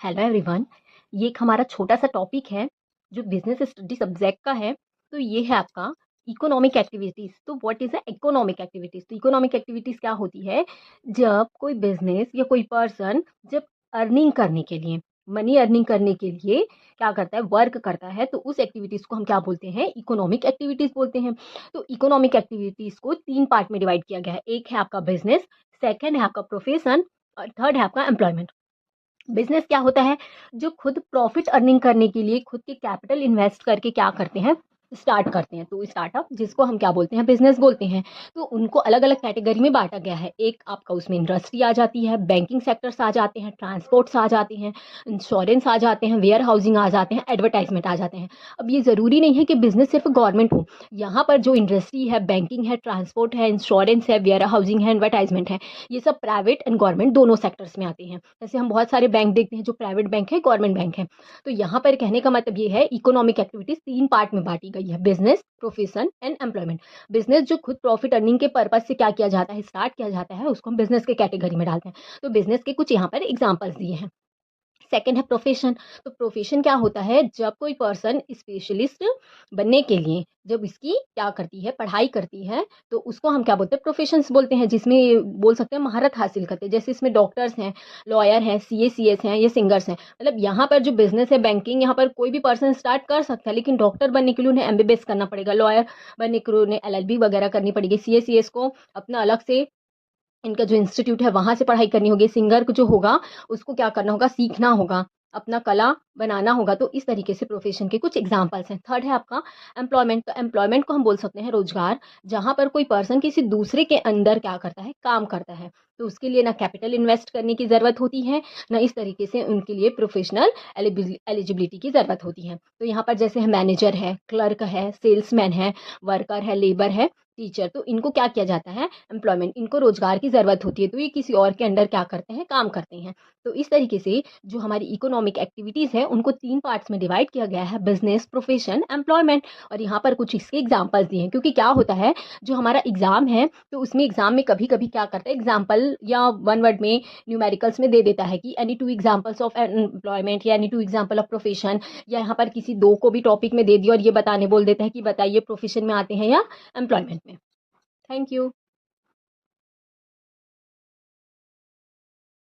Hello everyone. ये एक हमारा छोटा सा टॉपिक है जो बिजनेस स्टडी सब्जेक्ट का है। तो ये है आपका इकोनॉमिक एक्टिविटीज। तो what is a economic activities? तो इकोनॉमिक एक्टिविटीज क्या होती है? जब कोई बिजनेस या कोई पर्सन जब अर्निंग करने के लिए, मनी अर्निंग करने के लिए क्या करता है, वर्क करता है, तो उस एक्टिविटीज को हम क्या बोलते हैं? इकोनॉमिक एक्टिविटीज बोलते हैं। तो इकोनॉमिक एक्टिविटीज को तीन पार्ट में डिवाइड किया गया है। एक है आपका बिजनेस, सेकंड है आपका प्रोफेशन और थर्ड है आपका एम्प्लॉयमेंट। बिजनेस क्या होता है? जो खुद प्रॉफिट अर्निंग करने के लिए खुद के कैपिटल इन्वेस्ट करके क्या करते हैं, स्टार्ट करते हैं। तो स्टार्टअप जिसको हम क्या बोलते हैं, बिजनेस बोलते हैं। तो उनको अलग अलग कैटेगरी में बांटा गया है। एक आपका उसमें इंडस्ट्री आ जाती है, बैंकिंग सेक्टर्स आ जाते हैं, ट्रांसपोर्ट्स आ जाते हैं, इंश्योरेंस आ जाते हैं, वेयर हाउसिंग आ जाते हैं, एडवर्टाइजमेंट आ जाते हैं। अब ये ज़रूरी नहीं है कि बिजनेस सिर्फ गवर्नमेंट हो। यहाँ पर जो इंडस्ट्री है, बैंकिंग है, ट्रांसपोर्ट है, इंश्योरेंस है, वेयर हाउसिंग है, एडवर्टाइजमेंट है, ये सब प्राइवेट एंड गवर्नमेंट दोनों सेक्टर्स में आते हैं। जैसे हम बहुत सारे बैंक देखते हैं जो प्राइवेट बैंक है, गवर्नमेंट बैंक है। तो यहाँ पर कहने का मतलब ये है, इकोनॉमिक एक्टिविटीज तीन पार्ट में बांटी गई है: business, profession and employment. Business जो खुद प्रॉफिट अर्निंग के पर्पज से क्या किया जाता है, स्टार्ट किया जाता है, उसको हम बिजनेस के कैटेगरी में डालते हैं। तो बिजनेस के कुछ यहाँ पर एग्जाम्पल्स दिए हैं। सेकंड है प्रोफेशन। तो प्रोफेशन क्या होता है? जब कोई पर्सन स्पेशलिस्ट बनने के लिए जब इसकी क्या करती है, पढ़ाई करती है, तो उसको हम क्या बोलते हैं, प्रोफेशंस बोलते हैं। जिसमें बोल सकते हैं महारत हासिल करते हैं। जैसे इसमें डॉक्टर्स हैं, लॉयर हैं, सीए सीएस हैं, ये सिंगर्स हैं। मतलब यहाँ पर जो बिजनेस है, बैंकिंग, यहाँ पर कोई भी पर्सन स्टार्ट कर सकता है, लेकिन डॉक्टर बनने के लिए उन्हें एमबीबीएस करना पड़ेगा, लॉयर बनने के लिए उन्हें एलएलबी वगैरह करनी पड़ेगी, सीए सीएस को अपना अलग से इनका जो इंस्टीट्यूट है वहां से पढ़ाई करनी होगी। सिंगर को जो होगा उसको क्या करना होगा, सीखना होगा, अपना कला बनाना होगा। तो इस तरीके से प्रोफेशन के कुछ एग्जांपल्स हैं। थर्ड है आपका एम्प्लॉयमेंट। तो एम्प्लॉयमेंट को हम बोल सकते हैं रोजगार, जहां पर कोई पर्सन किसी दूसरे के अंदर क्या करता है, काम करता है। तो उसके लिए ना कैपिटल इन्वेस्ट करने की जरूरत होती है, ना इस तरीके से उनके लिए प्रोफेशनल एलिजिबिलिटी की जरूरत होती है। तो यहाँ पर जैसे है मैनेजर है, क्लर्क है, सेल्समैन है, वर्कर है, लेबर है, टीचर। तो इनको क्या किया जाता है, एम्प्लॉयमेंट, इनको रोजगार की जरूरत होती है, तो ये किसी और के अंडर क्या करते हैं, काम करते हैं। तो इस तरीके से जो हमारी इकोनॉमिक एक्टिविटीज है उनको तीन पार्ट्स में डिवाइड किया गया है: बिजनेस, प्रोफेशन, एम्प्लॉयमेंट। और यहाँ पर कुछ इसके एग्जाम्पल्स दिए हैं, क्योंकि क्या होता है, जो हमारा एग्जाम है, तो उसमें एग्जाम में कभी कभी क्या करता है, एग्जाम्पल या वन वर्ड में न्यूमेरिकल्स में दे देता है कि any two examples of employment या any two example of profession, या यहाँ पर किसी दो को भी टॉपिक में दे दिया और ये बताने बोल देता है कि बताइए प्रोफेशन में आते हैं या एम्प्लॉयमेंट में। Thank you.